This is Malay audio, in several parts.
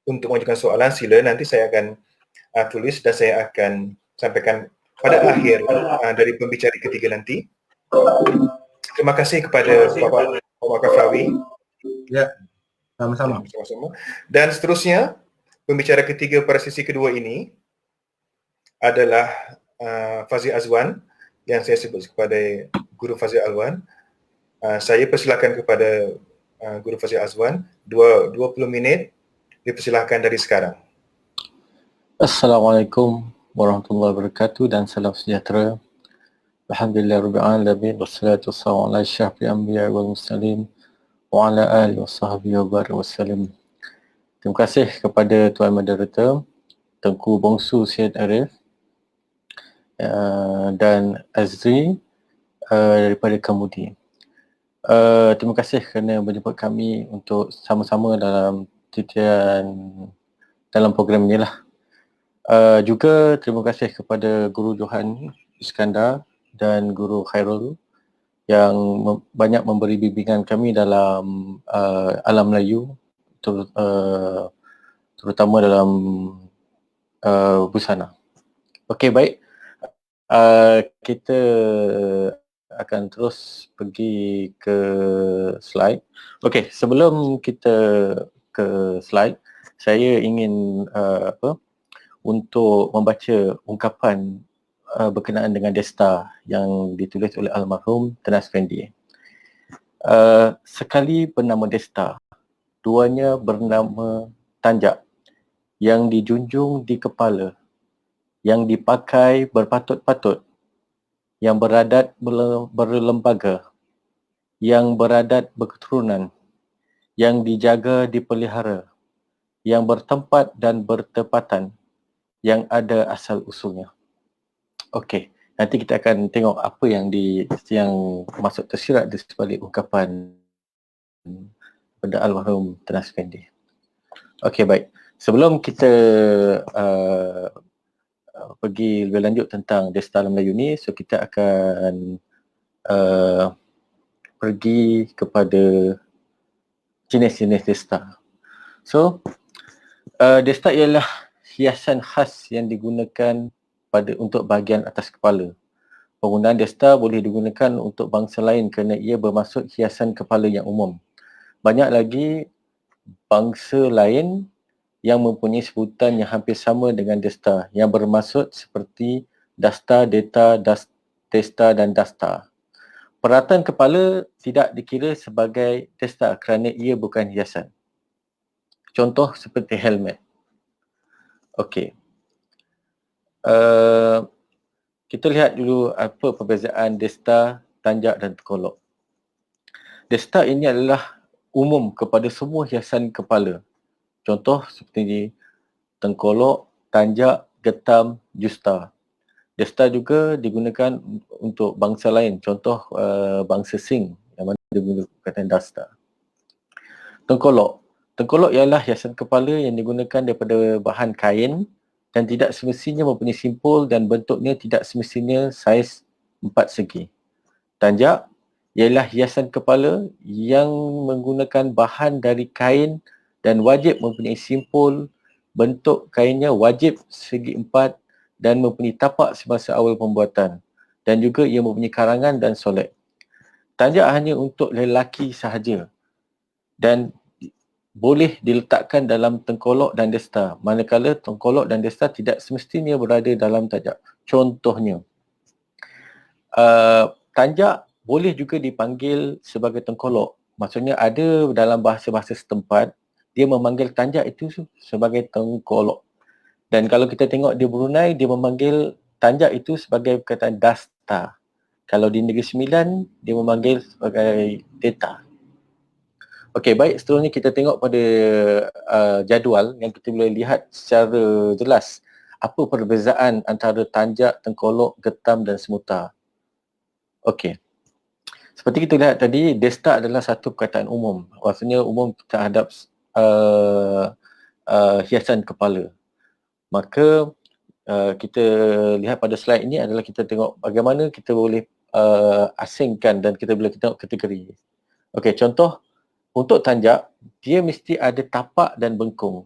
untuk mengajukan soalan, sila nanti saya akan tulis dan saya akan sampaikan pada akhir dari pembicara ketiga nanti. Terima kasih kepada Bapak Kafrawi. Ya, sama-sama. Dan seterusnya, pembicara ketiga pada sesi kedua ini adalah Fazil Azwan, yang saya sebut kepada Guru Fazil Azwan. Saya persilakan kepada Guru Fazil Azwan 20 minit, dipersilakan dari sekarang. Assalamualaikum warahmatullahi wabarakatuh dan salam sejahtera. Alhamdulillahirabbil alamin wassalatu wassalamu ala asyrafil anbiya'i wal mursalin wa ala alihi washabbihi wa barik wasallam. Terima kasih kepada Tuan Moderator Tengku Bongsu Syed Arif dan Azri daripada Kamudi. Terima kasih kerana menjemput kami untuk sama-sama dalam program inilah. Juga terima kasih kepada Guru Johan Iskandar dan Guru Khairul yang banyak memberi bimbingan kami dalam alam Melayu, terutama dalam busana. Okey, baik. Kita akan terus pergi ke slide. Okey, sebelum kita ke slide, saya ingin untuk membaca ungkapan berkenaan dengan Desta yang ditulis oleh almarhum Tenas Fendi. Sekali bernama Desta, duanya bernama Tanjak, yang dijunjung di kepala, yang dipakai berpatut-patut, yang beradat berlembaga, yang beradat berketurunan, yang dijaga dipelihara, yang bertempat dan bertepatan, yang ada asal usulnya. Okey, nanti kita akan tengok apa yang masuk tersirat di sebalik ungkapan pada almarhum Tenas Fendi. Okey, baik. Sebelum kita pergi lebih lanjut tentang Desta Melayu ni, so kita akan pergi kepada jenis-jenis Desta. So, Desta ialah hiasan khas yang digunakan untuk bahagian atas kepala. Penggunaan Desta boleh digunakan untuk bangsa lain kerana ia bermaksud hiasan kepala yang umum. Banyak lagi bangsa lain yang mempunyai sebutan yang hampir sama dengan Desta, yang bermaksud seperti Dasta, Deta, Desta dan Dasta. Peratan kepala tidak dikira sebagai Desta kerana ia bukan hiasan. Contoh seperti helmet. Okey. Kita lihat dulu apa perbezaan Desta, Tanjak dan Tengkolok. Desta ini adalah umum kepada semua hiasan kepala. Contoh seperti Tengkolok, Tanjak, Getam, Justa. Desta juga digunakan untuk bangsa lain. Contoh bangsa Sing yang mana digunakan Dasta. Tengkolok. Tengkolok ialah hiasan kepala yang digunakan daripada bahan kain dan tidak semestinya mempunyai simpul dan bentuknya tidak semestinya saiz 4 segi. Tanjak ialah hiasan kepala yang menggunakan bahan dari kain dan wajib mempunyai simpul, bentuk kainnya wajib segi 4 dan mempunyai tapak semasa awal pembuatan, dan juga ia mempunyai karangan dan solek. Tanjak hanya untuk lelaki sahaja dan boleh diletakkan dalam Tengkolok dan Desta, manakala Tengkolok dan Desta tidak semestinya berada dalam Tanjak. Contohnya, Tanjak boleh juga dipanggil sebagai Tengkolok. Maksudnya ada dalam bahasa-bahasa setempat, dia memanggil Tanjak itu sebagai Tengkolok. Dan kalau kita tengok di Brunei, dia memanggil Tanjak itu sebagai perkataan Dasta. Kalau di Negeri Sembilan, dia memanggil sebagai Deta. Okey, baik. Seterusnya kita tengok pada jadual yang kita boleh lihat secara jelas apa perbezaan antara Tanjak, Tengkolok, Getam dan Semuta. Okey. Seperti kita lihat tadi, Desta adalah satu perkataan umum. Maksudnya umum terhadap hiasan kepala. Maka kita lihat pada slide ini adalah kita tengok bagaimana kita boleh asingkan dan kita boleh tengok kategori. Okey, contoh untuk Tanjak, dia mesti ada tapak dan bengkung.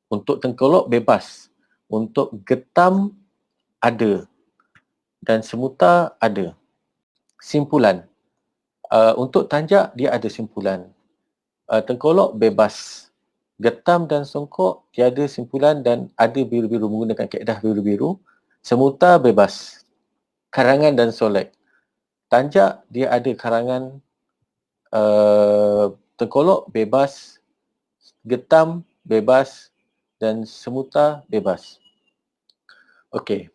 Untuk tengkolok bebas. Untuk getam ada. Dan semuta ada. Simpulan. Untuk tanjak dia ada simpulan. Tengkolok bebas. Getam dan songkok tiada simpulan dan ada biru-biru, menggunakan kaedah biru-biru. Semuta bebas. Karangan dan solek. Tanjak dia ada karangan, tengkolok bebas, getam bebas dan semuta bebas. Okey.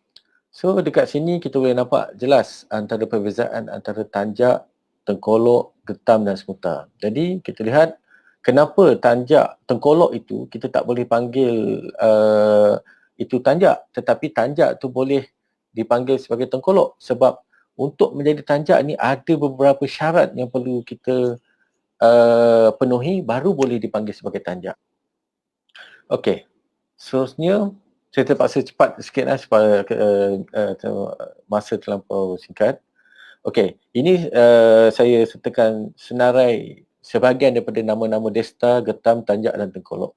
So dekat sini kita boleh nampak jelas antara perbezaan antara tanjak, tengkolok, getam dan semuta. Jadi kita lihat kenapa tanjak, tengkolok itu kita tak boleh panggil itu tanjak, tetapi tanjak tu boleh dipanggil sebagai tengkolok sebab untuk menjadi tanjak ni ada beberapa syarat yang perlu kita penuhi baru boleh dipanggil sebagai tanjak. Okey. Seterusnya saya terpaksa cepat sikitlah supaya masa terlampau singkat. Okey, ini saya sertakan senarai sebahagian daripada nama-nama desta, getam, tanjak dan tengkolok.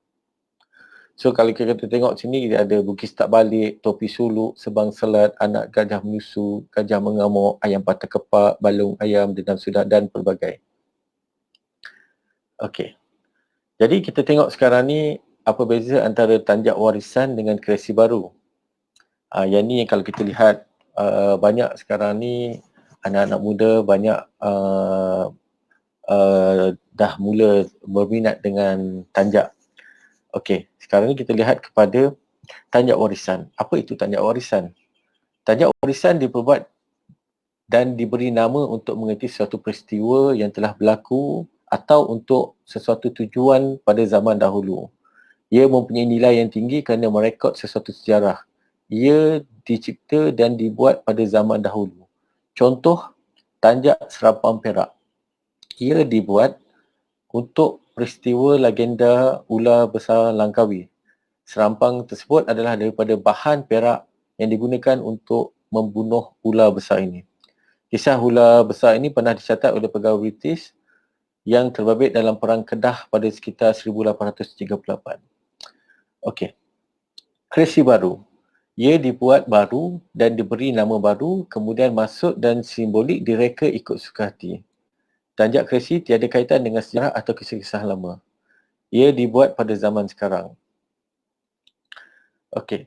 So kalau kita tengok sini dia ada Bugis Tak Balik, Topi Suluk, Sebang Selat, Anak Gajah Menyusu, Gajah Mengamuk, Ayam Patah Kepak, Balung Ayam, Dendam Sudah dan pelbagai. Okey. Jadi kita tengok sekarang ni apa beza antara tanjak warisan dengan kreasi baru. Yang ni kalau kita lihat banyak sekarang ni anak-anak muda banyak dah mula berminat dengan tanjak. Okey, sekarang ni kita lihat kepada tanjak warisan. Apa itu tanjak warisan? Tanjak warisan diperbuat dan diberi nama untuk mengerti suatu peristiwa yang telah berlaku atau untuk sesuatu tujuan pada zaman dahulu. Ia mempunyai nilai yang tinggi kerana merekod sesuatu sejarah. Ia dicipta dan dibuat pada zaman dahulu. Contoh, tanjak Serampang Perak. Ia dibuat untuk peristiwa legenda ular besar Langkawi. Serampang tersebut adalah daripada bahan perak yang digunakan untuk membunuh ular besar ini. Kisah ular besar ini pernah dicatat oleh pegawai British yang terbabit dalam Perang Kedah pada sekitar 1838. Okey. Kreasi baru. Ia dibuat baru dan diberi nama baru, kemudian maksud dan simbolik direka ikut suka hati. Tanjak kreasi tiada kaitan dengan sejarah atau kisah-kisah lama. Ia dibuat pada zaman sekarang. Okey.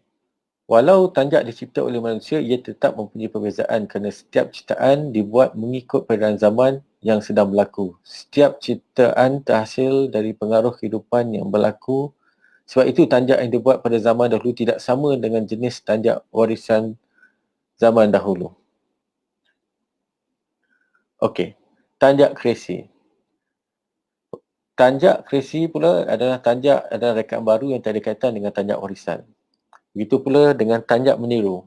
Walau tanjak dicipta oleh manusia, ia tetap mempunyai perbezaan kerana setiap ciptaan dibuat mengikut peredaran zaman yang sedang berlaku. Setiap ciptaan terhasil dari pengaruh kehidupan yang berlaku. Sebab itu tanjak yang dibuat pada zaman dahulu tidak sama dengan jenis tanjak warisan zaman dahulu. Okey. Tanjak kreasi. Tanjak kreasi pula adalah rekaan baru yang tiada kaitan dengan tanjak warisan. Begitu pula dengan tanjak meniru.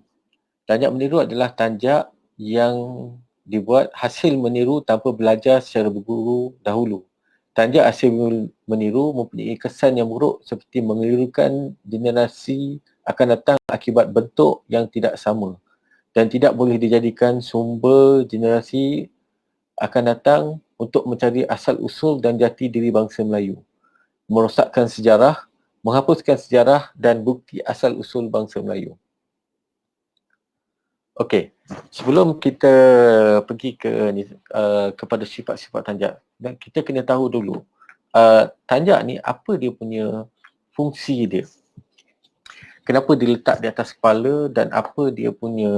Tanjak meniru adalah tanjak yang dibuat hasil meniru tanpa belajar secara berguru dahulu. Tanjak hasil meniru mempunyai kesan yang buruk seperti mengelirukan generasi akan datang akibat bentuk yang tidak sama dan tidak boleh dijadikan sumber generasi akan datang untuk mencari asal-usul dan jati diri bangsa Melayu, merosakkan sejarah, menghapuskan sejarah dan bukti asal-usul bangsa Melayu. Okey, sebelum kita pergi kepada sifat-sifat tanjak, dan kita kena tahu dulu tanjak ni apa dia punya fungsi dia. Kenapa diletak di atas kepala dan apa dia punya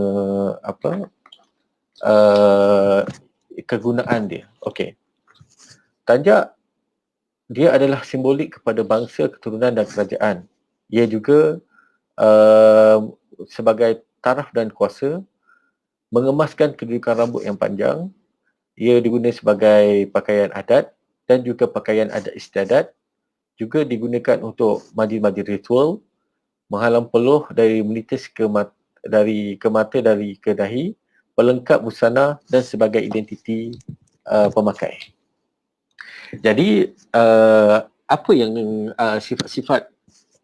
kegunaan dia. Okey. Tanjak dia adalah simbolik kepada bangsa, keturunan dan kerajaan. Ia juga sebagai taraf dan kuasa, mengemaskan kedudukan rambut yang panjang. Ia digunakan sebagai pakaian adat dan juga pakaian adat istiadat. Juga digunakan untuk majlis-majlis ritual, menghalang peluh dari menitis ke mata dari ke dahi, pelengkap busana dan sebagai identiti pemakai. Jadi apa yang sifat-sifat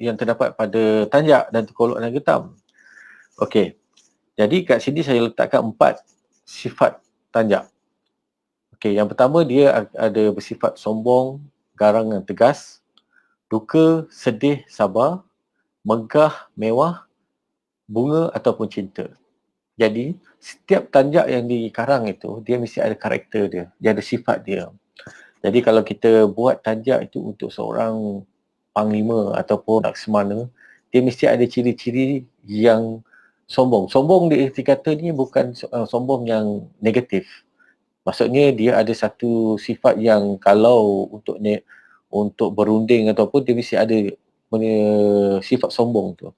yang terdapat pada tanjak dan tengkolok dan getam? Okey. Jadi kat sini saya letakkan 4 sifat tanjak. Okey, yang pertama dia ada bersifat sombong, garang dan tegas. Duka, sedih, sabar. megah, mewah, bunga ataupun cinta. Jadi setiap tanjak yang dikarang itu dia mesti ada karakter dia, dia ada sifat dia. Jadi kalau kita buat tanjak itu untuk seorang panglima ataupun laksamana, dia mesti ada ciri-ciri yang sombong. Sombong di kata ni bukan sombong yang negatif. Maksudnya dia ada satu sifat yang kalau untuk berunding ataupun dia mesti ada sifat sombong tu.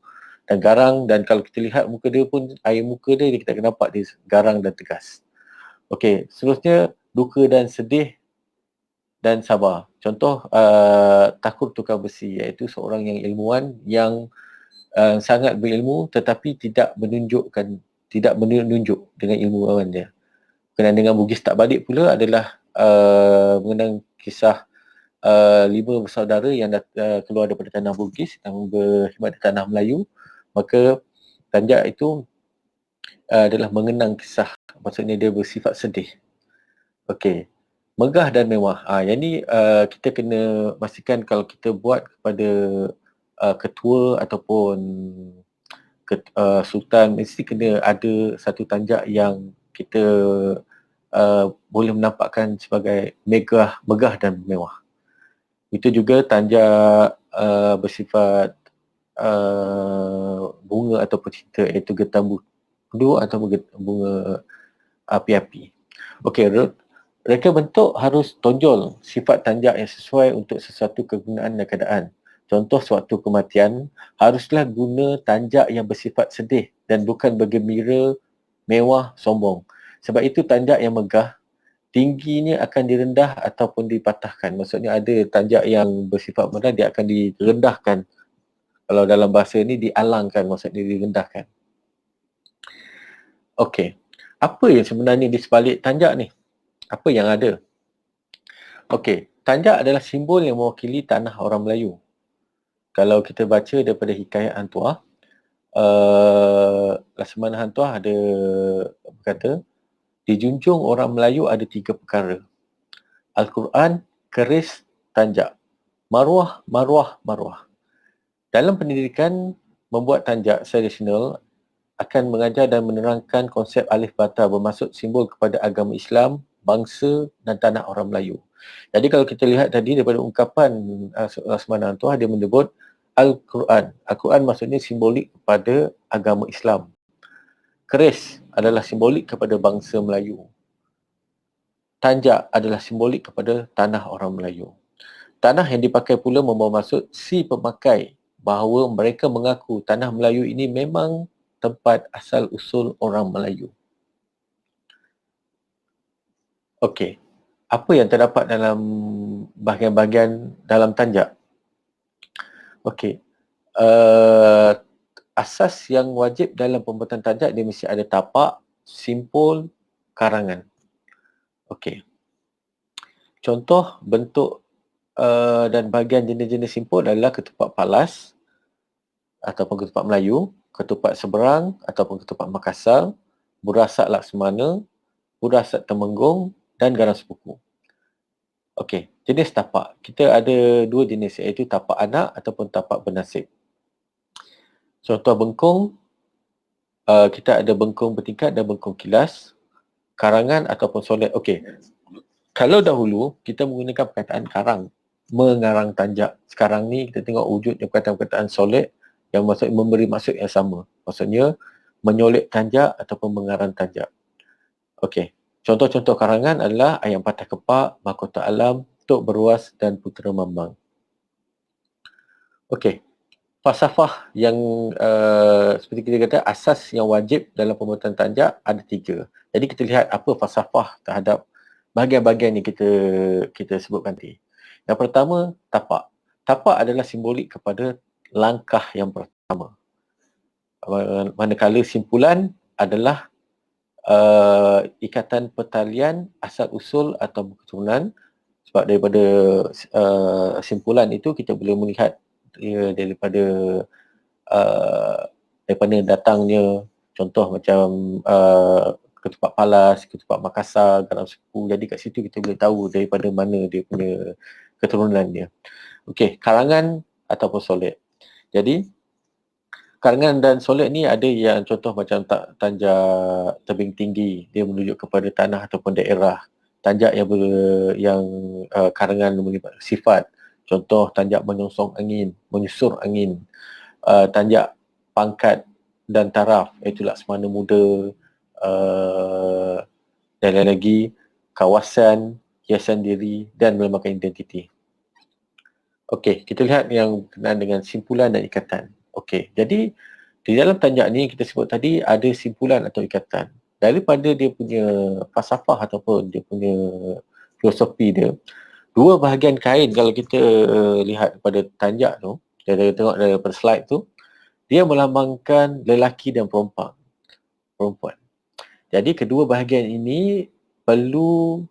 Dan garang, dan kalau kita lihat muka dia pun, air muka dia kita akan nampak dia garang dan tegas. Okey, seterusnya duka dan sedih dan sabar. Contoh Takur Tukar Besi, iaitu seorang yang ilmuwan yang sangat berilmu tetapi tidak menunjuk dengan ilmuwan dia. Berkenaan dengan Bugis Tak Balik pula adalah mengenang kisah 5 bersaudara yang keluar daripada tanah Bugis yang berkhidmat di tanah Melayu. Maka tanjak itu adalah mengenang kisah, maksudnya dia bersifat sedih. Okey, megah dan mewah. Yang ni kita kena pastikan kalau kita buat kepada ketua ataupun sultan, mesti kena ada satu tanjak yang kita boleh menampakkan sebagai megah dan mewah. Itu juga tanjak bersifat bunga ataupun cinta, iaitu getah budu atau bunga api-api. Okey, reka bentuk harus tonjol sifat tanjak yang sesuai untuk sesuatu kegunaan dan keadaan. Contoh suatu kematian, haruslah guna tanjak yang bersifat sedih dan bukan bergembira, mewah, sombong. Sebab itu tanjak yang megah, tingginya akan direndah ataupun dipatahkan. Maksudnya ada tanjak yang bersifat megah, dia akan direndahkan. Kalau dalam bahasa ni dialangkan, maksudnya direndahkan. Okey, apa yang sebenarnya di sebalik tanjak ni? Apa yang ada? Okey, tanjak adalah simbol yang mewakili tanah orang Melayu. Kalau kita baca daripada hikayat Hang Tuah, Laksamana Hang Tuah ada berkata, dijunjung orang Melayu ada 3 perkara. Al-Quran, keris, tanjak. Maruah, maruah, maruah. Dalam pendidikan, membuat tanjak tradisional akan mengajar dan menerangkan konsep alif bata bermaksud simbol kepada agama Islam, bangsa dan tanah orang Melayu. Jadi kalau kita lihat tadi daripada ungkapan Laksamana Hang Tuah, dia menyebut Al-Quran. Al-Quran maksudnya simbolik kepada agama Islam. Keris adalah simbolik kepada bangsa Melayu. Tanjak adalah simbolik kepada tanah orang Melayu. Tanah yang dipakai pula membawa maksud si pemakai bahawa mereka mengaku tanah Melayu ini memang tempat asal usul orang Melayu. Okey, apa yang terdapat dalam bahagian-bahagian dalam tanjak? Okey, asas yang wajib dalam pembuatan tanjak dia mesti ada tapak, simpul, karangan. Okey, contoh bentuk dan bahagian jenis-jenis simpul adalah ketupat Palas ataupun ketupat Melayu, ketupat Seberang ataupun ketupat Makassar, burasak Laksamana, burasak Temenggung dan garam sepupu. Okey, jenis tapak. Kita ada 2 jenis, iaitu tapak anak ataupun tapak bernasib. Contoh bengkung, kita ada bengkung bertingkat dan bengkung kilas, karangan ataupun solet. Okey, kalau dahulu kita menggunakan perkataan karang, mengarang tanjak. Sekarang ni kita tengok wujudnya perkataan solet yang memberi maksud yang sama. Maksudnya menyolek tanjak ataupun mengarang tanjak. Okey, contoh-contoh karangan adalah Ayam Patah Kepak, Mahkota Alam, Tok Beruas dan Putera Mambang. Okey, falsafah yang seperti kita kata asas yang wajib dalam pembuatan tanjak ada 3. Jadi kita lihat apa falsafah terhadap bahagian-bahagian yang kita sebutkan tadi. Yang pertama, tapak. Tapak adalah simbolik kepada langkah yang pertama. Manakala simpulan adalah ikatan pertalian asal usul atau keturunan. Sebab daripada simpulan itu kita boleh melihat daripada datangnya, contoh macam ketupat Palas, ketupat Makassar, garam sepupu. Jadi kat situ kita boleh tahu daripada mana dia punya keturunan dia. Okey, karangan ataupun solet. Jadi karangan dan solid ni ada yang contoh macam tanjak tebing tinggi, dia menunjuk kepada tanah ataupun daerah. Tanjak yang karangan melibat sifat, contoh tanjak menyongsong angin, menyusur angin. Tanjak pangkat dan taraf, iaitu laksamana muda, dan lain lagi, kawasan, hiasan diri dan melambangkan identiti. Okey, kita lihat yang berkenaan dengan simpulan dan ikatan. Okey, jadi di dalam tanjak ni kita sebut tadi ada simpulan atau ikatan. Daripada dia punya falsafah ataupun dia punya filosofi dia, dua bahagian kain kalau kita lihat pada tanjak tu, kita tengok daripada slide tu, dia melambangkan lelaki dan perempuan. Jadi kedua bahagian ini perlu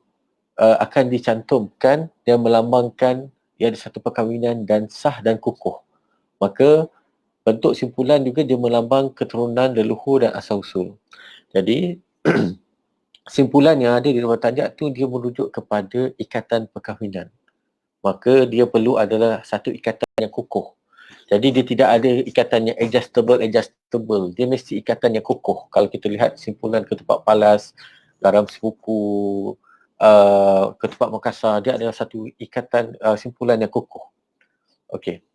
akan dicantumkan dan melambangkan ia ada satu perkahwinan dan sah dan kukuh. Maka bentuk simpulan juga dia melambang keturunan, leluhur dan asal usul. Jadi simpulan yang ada di dalam tanjak tu dia merujuk kepada ikatan perkahwinan. Maka dia perlu adalah satu ikatan yang kukuh. Jadi dia tidak ada ikatan yang adjustable. Dia mesti ikatan yang kukuh. Kalau kita lihat simpulan ketupat palas, garam sepupu, ketupat Makassar, dia adalah satu ikatan simpulan yang kukuh. Okey.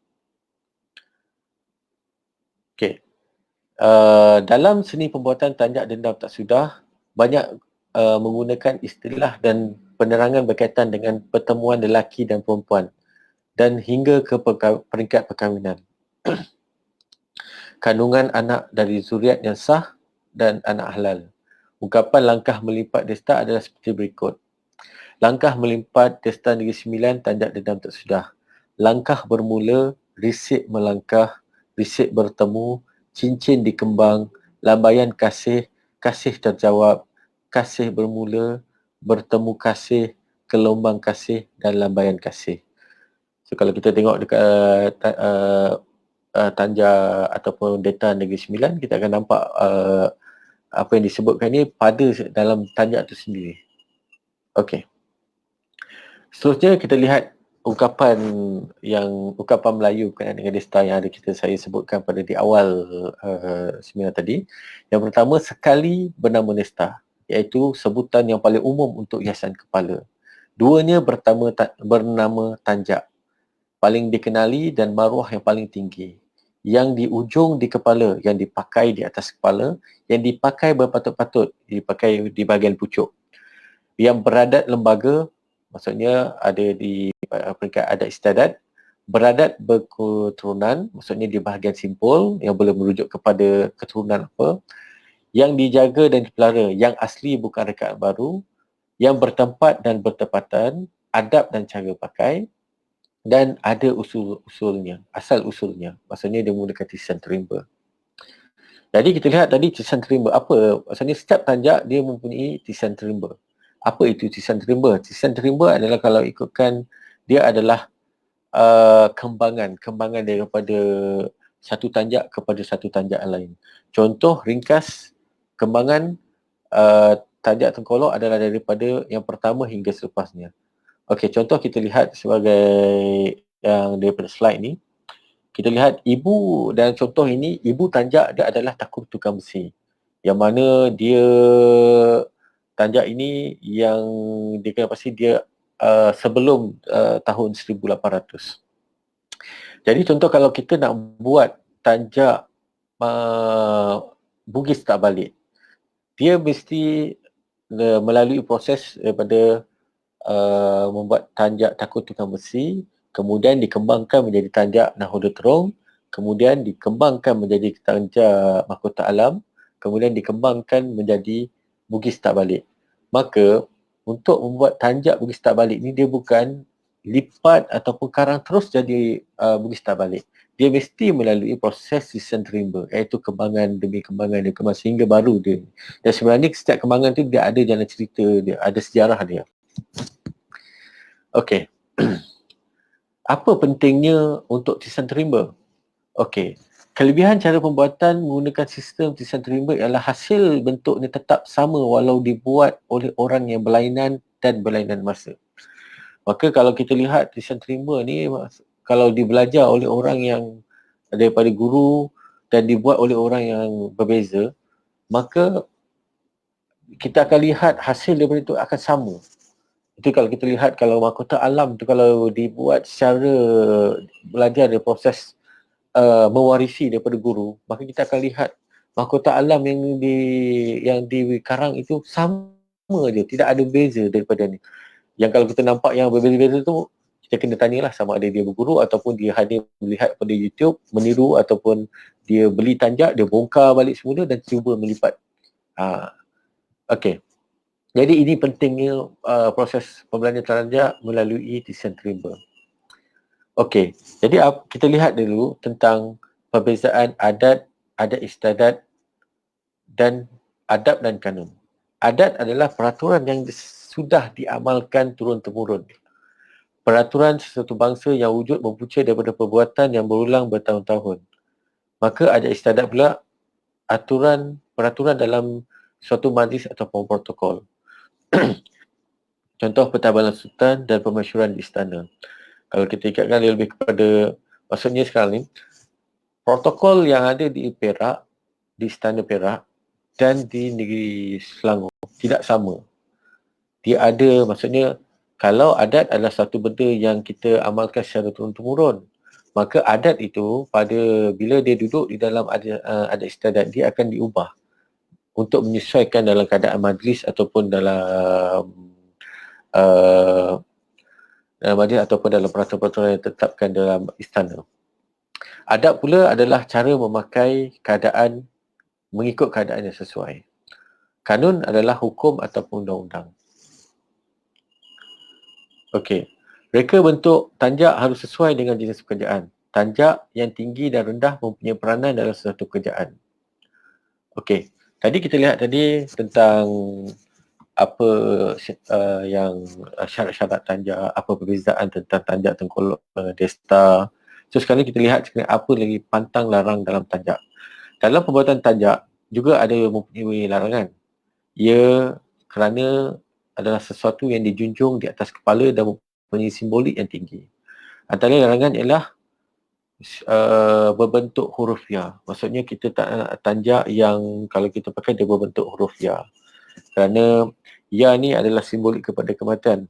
Dalam seni pembuatan tanjak dendam tak sudah, banyak menggunakan istilah dan penerangan berkaitan dengan pertemuan lelaki dan perempuan dan hingga ke peringkat perkahwinan. Kandungan anak dari zuriat yang sah dan anak halal. Ungkapan langkah melipat desta adalah seperti berikut. Langkah melimpat desta Negeri Sembilan, tanjak dendam tak sudah. Langkah bermula, risik melangkah, risik bertemu, cincin dikembang, lambaian kasih, kasih terjawab, kasih bermula, bertemu kasih, gelombang kasih dan lambaian kasih. So kalau kita tengok dekat tanjak ataupun data Negeri Sembilan, kita akan nampak apa yang disebutkan ni pada dalam tanjak itu sendiri. Okey. Seterusnya kita lihat ungkapan Melayu berkenaan dengan desta yang ada saya sebutkan pada di awal seminar tadi. Yang pertama, sekali bernama desta, iaitu sebutan yang paling umum untuk hiasan kepala. Duanya bernama tanjak, paling dikenali dan maruah yang paling tinggi. Yang di ujung di kepala, yang dipakai di atas kepala, yang dipakai berpatut-patut, dipakai di bahagian pucuk. Yang beradat lembaga, maksudnya ada di peringkat adat istiadat. Beradat berketurunan, maksudnya di bahagian simpul yang boleh merujuk kepada keturunan apa. Yang dijaga dan dipelihara, yang asli bukan rekaan baru. Yang bertempat dan bertepatan, adab dan cara pakai. Dan ada usul-usulnya, asal usulnya. Maksudnya dia menggunakan tisisan terimba. Jadi kita lihat tadi tisisan terimba apa? Maksudnya setiap tanjak dia mempunyai tisisan terimba. Apa itu tisisan terimba? Tisisan terimba adalah kalau ikutkan dia adalah kembangan daripada satu tanjak kepada satu tanjak lain. Contoh ringkas kembangan tanjak Tengkolok adalah daripada yang pertama hingga selepasnya. Okey, contoh kita lihat sebagai yang daripada slide ni. Kita lihat ibu, dan contoh ini ibu tanjak dia adalah Takut Tukang Besi. Yang mana dia tanjak ini yang dia kena pasti dia sebelum tahun 1800. Jadi contoh kalau kita nak buat tanjak Bugis Tak Balik, dia mesti melalui proses daripada membuat tanjak Takut Tukang Besi, kemudian dikembangkan menjadi tanjak Nahoda Terong, kemudian dikembangkan menjadi tanjak Mahkota Alam, kemudian dikembangkan menjadi Bugis Tak Balik. Maka untuk membuat tanjak Bugis Tak Balik ni dia bukan lipat ataupun karang terus jadi Bugis Tak Balik. Dia mesti melalui proses tisisan terimba, iaitu kembangan demi kembangan sehingga baru dia. Dan sebenarnya setiap kembangan tu dia ada jalan cerita, dia ada sejarah dia. Okey. Apa pentingnya untuk tisisan terimba? Okey. Kelebihan cara pembuatan menggunakan sistem tisisan terimba ialah hasil bentuknya tetap sama walau dibuat oleh orang yang berlainan dan berlainan masa. Maka kalau kita lihat tisisan terimba ni, kalau dibelajar oleh orang yang daripada guru dan dibuat oleh orang yang berbeza, maka kita akan lihat hasil daripada itu akan sama. Itu kalau kita lihat, kalau mahkota alam tu kalau dibuat secara belajar dari proses mewarisi daripada guru, maka kita akan lihat mahkota alam yang dikarang itu sama je, tidak ada beza daripada ni. Yang kalau kita nampak yang berbeza-beza tu, kita kena tanyalah sama ada dia berguru ataupun dia hanya melihat pada YouTube, meniru, ataupun dia beli tanjak, dia bongkar balik semula dan cuba melipat. Okey. Jadi ini pentingnya proses pembelajaran tanjak melalui decision tree. Okey. Jadi kita lihat dulu tentang perbezaan adat istiadat dan adab dan kanun. Adat adalah peraturan yang sudah diamalkan turun-temurun. Peraturan sesuatu bangsa yang wujud mempunca daripada perbuatan yang berulang bertahun-tahun. Maka adat istiadat pula peraturan dalam suatu majlis ataupun protokol. Contoh Pertabalan Sultan dan Permasyuran di istana. Kalau kita ikatkan dia lebih kepada, maksudnya sekarang ni, protokol yang ada di Perak, di istana Perak dan di negeri Selangor tidak sama. Dia ada, maksudnya kalau adat adalah satu benda yang kita amalkan secara turun-temurun, maka adat itu bila dia duduk di dalam adat istiadat, dia akan diubah untuk menyesuaikan dalam keadaan majlis ataupun dalam majlis ataupun dalam peraturan-peraturan yang ditetapkan dalam istana. Adab pula adalah cara mengikut keadaan yang sesuai. Kanun adalah hukum ataupun undang-undang. Okey. Reka bentuk tanjak harus sesuai dengan jenis pekerjaan. Tanjak yang tinggi dan rendah mempunyai peranan dalam suatu pekerjaan. Okey. Tadi kita lihat tentang apa yang syarat-syarat tanjak, apa perbezaan tentang tanjak, tengkolok, desta. So sekarang kita lihat apa lagi pantang larang dalam tanjak. Dalam pembuatan tanjak juga ada mempunyai larangan. Ia kerana adalah sesuatu yang dijunjung di atas kepala dan mempunyai simbolik yang tinggi. Antara larangan ialah berbentuk huruf ya. Maksudnya kita tak nak tanjak yang kalau kita pakai dia berbentuk huruf ya. Kerana ya ni adalah simbolik kepada kematian.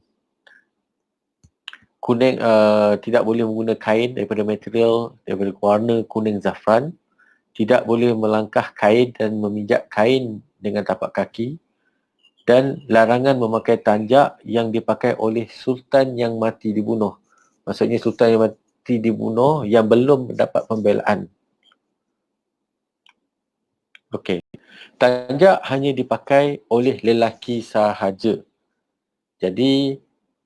Kuning tidak boleh menggunakan kain daripada warna kuning zafran. Tidak boleh melangkah kain dan memijak kain dengan tapak kaki. Dan larangan memakai tanjak yang dipakai oleh sultan yang mati dibunuh. Maksudnya sultan yang mati dibunuh yang belum mendapat pembelaan. Okey. Tanjak hanya dipakai oleh lelaki sahaja. Jadi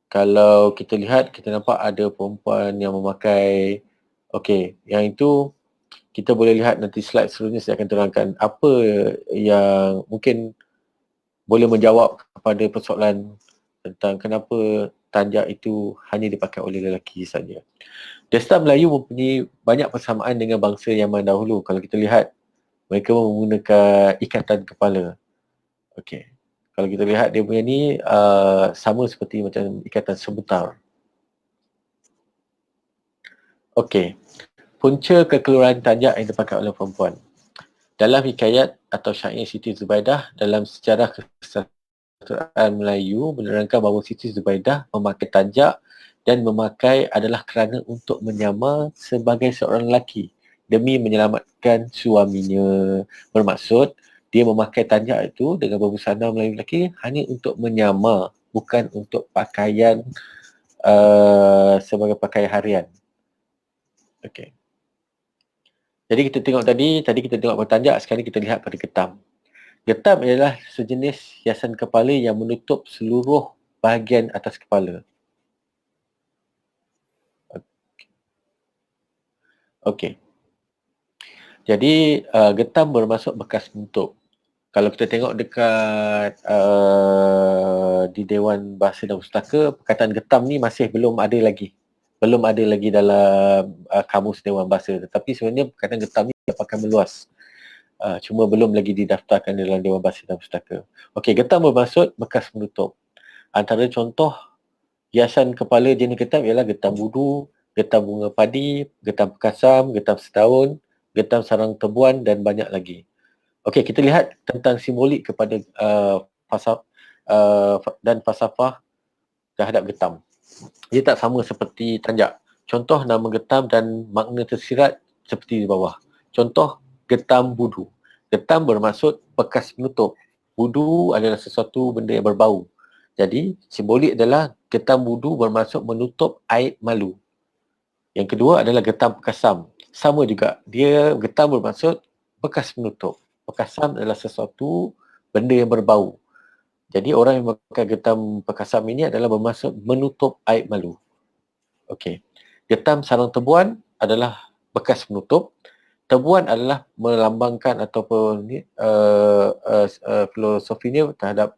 kalau kita lihat, kita nampak ada perempuan yang memakai, yang itu kita boleh lihat nanti slide seterusnya saya akan terangkan apa yang mungkin boleh menjawab kepada persoalan tentang kenapa tanjak itu hanya dipakai oleh lelaki saja. Desta Melayu mempunyai banyak persamaan dengan bangsa Yaman dahulu. Kalau kita lihat, mereka menggunakan ikatan kepala. Kalau kita lihat dia punya ni sama seperti macam ikatan sebutar. Punca kekeluaran tanjak yang dipakai oleh perempuan. Dalam hikayat atau syair Siti Zubaidah dalam sejarah kesejahteraan Melayu menerangkan bahawa Siti Zubaidah memakai tanjak dan memakai adalah kerana untuk menyamar sebagai seorang lelaki demi menyelamatkan suaminya. Bermaksud dia memakai tanjak itu dengan berbusana Melayu lelaki hanya untuk menyamar, bukan untuk pakaian sebagai pakaian harian. Jadi kita tengok tadi kita tengok pada tanjak, sekarang kita lihat pada getam. Getam adalah sejenis hiasan kepala yang menutup seluruh bahagian atas kepala. Jadi getam bermaksud bekas bentuk. Kalau kita tengok dekat di Dewan Bahasa dan Pustaka, perkataan getam ni masih belum ada lagi dalam kamus Dewan Bahasa. Tetapi sebenarnya perkataan getam ni dapat meluas. Cuma belum lagi didaftarkan dalam Dewan Bahasa dan Pustaka. Getam bermaksud bekas menutup. Antara contoh hiasan kepala jenis getam ialah getam budu, getam bunga padi, getam perkasam, getam setahun, getam sarang tebuan dan banyak lagi. Okey, kita lihat tentang simbolik kepada dan falsafah terhadap getam. Dia tak sama seperti tanjak. Contoh nama getam dan makna tersirat seperti di bawah. Contoh getam budu. Getam bermaksud bekas penutup. Budu adalah sesuatu benda yang berbau. Jadi simbolik adalah getam budu bermaksud menutup aib malu. Yang kedua adalah getam pekasam. Sama juga. Dia getam bermaksud bekas penutup. Pekasam adalah sesuatu benda yang berbau. Jadi orang yang memakai getam pekasam ini adalah bermaksud menutup aib malu. Okey. Getam sarang tebuan adalah bekas penutup. Tebuan adalah melambangkan ataupun filosofinya terhadap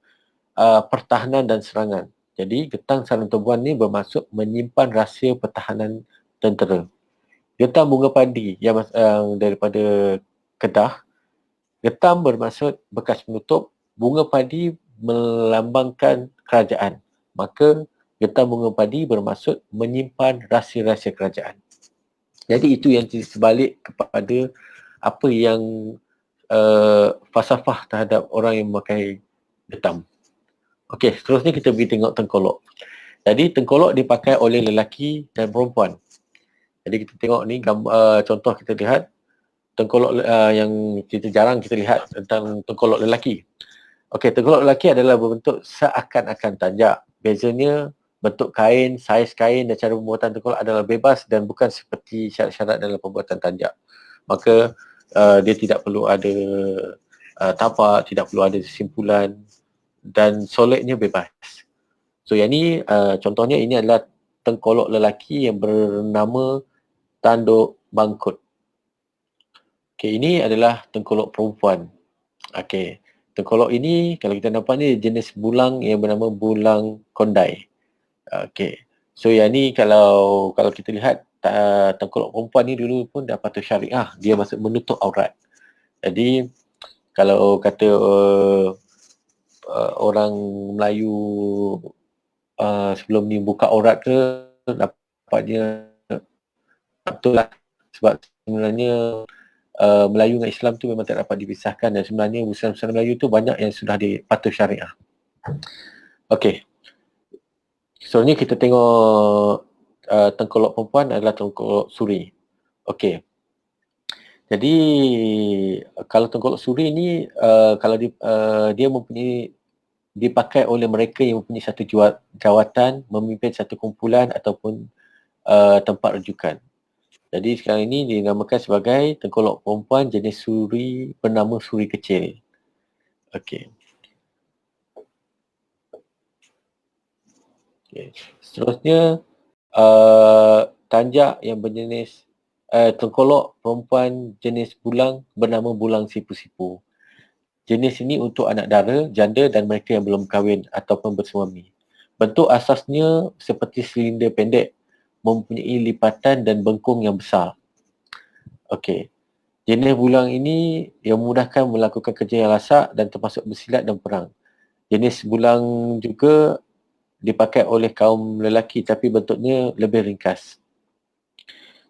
pertahanan dan serangan. Jadi getam sarang tebuan ni bermaksud menyimpan rahsia pertahanan tentera. Getam bunga padi yang daripada Kedah, getam bermaksud bekas penutup, bunga padi melambangkan kerajaan. Maka getam bunga padi bermaksud menyimpan rahsia-rahsia kerajaan. Jadi itu yang sebalik kepada apa yang falsafah terhadap orang yang memakai getam. Okey, seterusnya kita pergi tengok tengkolok. Jadi tengkolok dipakai oleh lelaki dan perempuan. Jadi kita tengok ni contoh kita lihat tengkolok yang kita jarang kita lihat tentang tengkolok lelaki. Okey, tengkolok lelaki adalah berbentuk seakan-akan tanjak. Bezanya bentuk kain, saiz kain dan cara pembuatan tengkolok adalah bebas dan bukan seperti syarat-syarat dalam pembuatan tanjak. Maka dia tidak perlu ada tapak, tidak perlu ada simpulan dan soleknya bebas. So yang ni contohnya ini adalah tengkolok lelaki yang bernama tanduk bangkut. Okey, ini adalah tengkolok perempuan. Okey. Tengkolok ini kalau kita nampak ni jenis bulang yang bernama bulang kondai. Okey. So yang ni kalau kita lihat tengkolok perempuan ni dulu pun dah patut syariah. Dia maksud menutup aurat. Jadi kalau kata orang Melayu sebelum ni buka aurat ke, dapatnya betul lah. Sebab sebenarnya Melayu dengan Islam tu memang tak dapat dipisahkan dan sebenarnya Muslim Melayu tu banyak yang sudah dipatuh syariah. Okey. Sebenarnya kita tengok tengkolok perempuan adalah tengkolok suri. Okey. Jadi kalau tengkolok suri ni kalau dia mempunyai dipakai oleh mereka yang mempunyai satu jawatan, memimpin satu kumpulan ataupun tempat rujukan. Jadi sekarang ini dinamakan sebagai tengkolok perempuan jenis suri bernama suri kecil. Okey. Okay. Seterusnya tanjak yang berjenis tengkolok perempuan jenis bulang bernama bulang sipu-sipu. Jenis ini untuk anak dara, janda dan mereka yang belum kahwin ataupun bersuami. Bentuk asasnya seperti silinder pendek, mempunyai lipatan dan bengkung yang besar. Okey. Jenis bulang ini yang memudahkan melakukan kerja yang lasak dan termasuk bersilat dan perang. Jenis bulang juga dipakai oleh kaum lelaki tapi bentuknya lebih ringkas.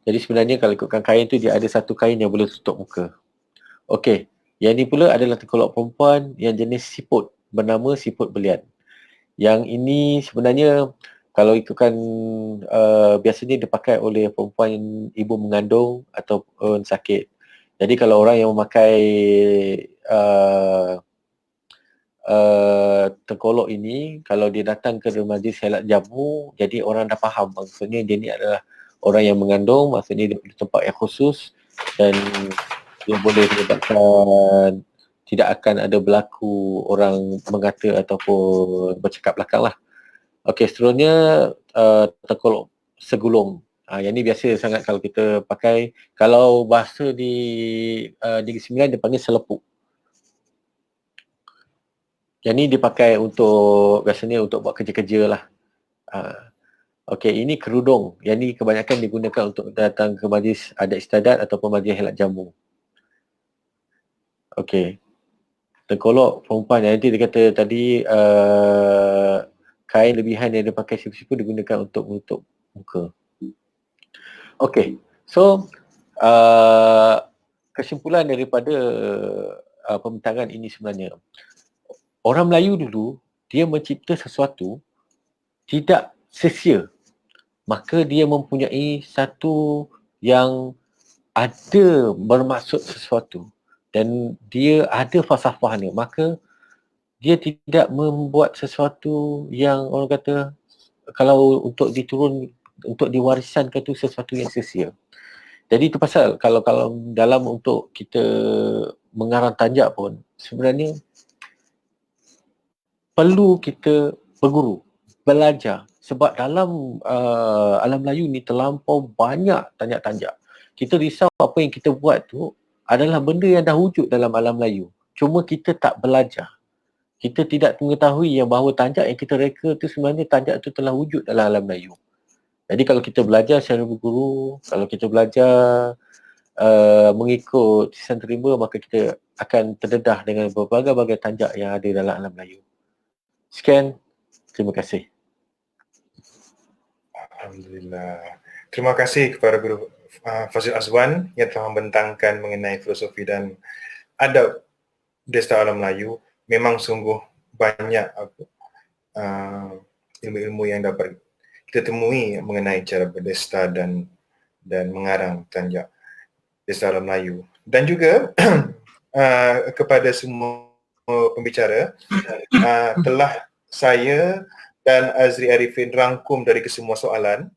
Jadi sebenarnya kalau ikutkan kain tu dia ada satu kain yang boleh tutup muka. Okey. Yang ini pula adalah tengkolok perempuan yang jenis siput bernama siput belian. Yang ini sebenarnya kalau ikutkan biasanya dipakai oleh perempuan ibu mengandung ataupun sakit. Jadi kalau orang yang memakai tengkolok ini, kalau dia datang ke majlis helat jamu, jadi orang dah faham maksudnya dia ni adalah orang yang mengandung, maksudnya dia di tempat yang khusus dan dia boleh menyebabkan tidak akan ada berlaku orang mengata ataupun bercakap belakang lah. Okey, seterusnya tengkolok segulung. Yang ni biasa sangat kalau kita pakai. Kalau bahasa di Negeri Sembilan dia panggil selepuk. Yang ni dipakai untuk biasanya untuk buat kerja-kerja lah. Okey, ini kerudung. Yang ni kebanyakan digunakan untuk datang ke majlis adat istiadat ataupun majlis helat jamu. Okey. Tengkolok perempuan yang nanti dia kata tadi kain lebihan yang dia pakai sipu-sipu digunakan untuk menutup muka. Okey. So kesimpulan daripada pembintangan ini sebenarnya, orang Melayu dulu dia mencipta sesuatu tidak sia-sia, maka dia mempunyai satu yang ada bermaksud sesuatu dan dia ada falsafahnya, maka dia tidak membuat sesuatu yang orang kata kalau untuk diwarisankan tu sesuatu yang sia-sia. Jadi itu pasal kalau dalam untuk kita mengarang tanjak pun sebenarnya perlu kita berguru, belajar, sebab dalam alam Melayu ni terlampau banyak tanjak-tanjak. Kita risau apa yang kita buat tu adalah benda yang dah wujud dalam alam Melayu. Cuma kita tak belajar. Kita tidak mengetahui yang bahawa tanjak yang kita reka tu sebenarnya tanjak tu telah wujud dalam alam Melayu. Jadi kalau kita belajar secara berguru, kalau kita belajar mengikut sisan terima, maka kita akan terdedah dengan berbagai-bagai tanjak yang ada dalam alam Melayu. Sekian, terima kasih. Alhamdulillah. Terima kasih kepada Guru Fazil Azwan yang telah membentangkan mengenai filosofi dan adab Desta Alam Melayu. Memang sungguh banyak ilmu-ilmu yang dapat kita temui mengenai cara berdesta dan mengarang tanjak Desta Alam Melayu. Dan juga kepada semua pembicara, telah saya dan Azri Arifin rangkum dari kesemua soalan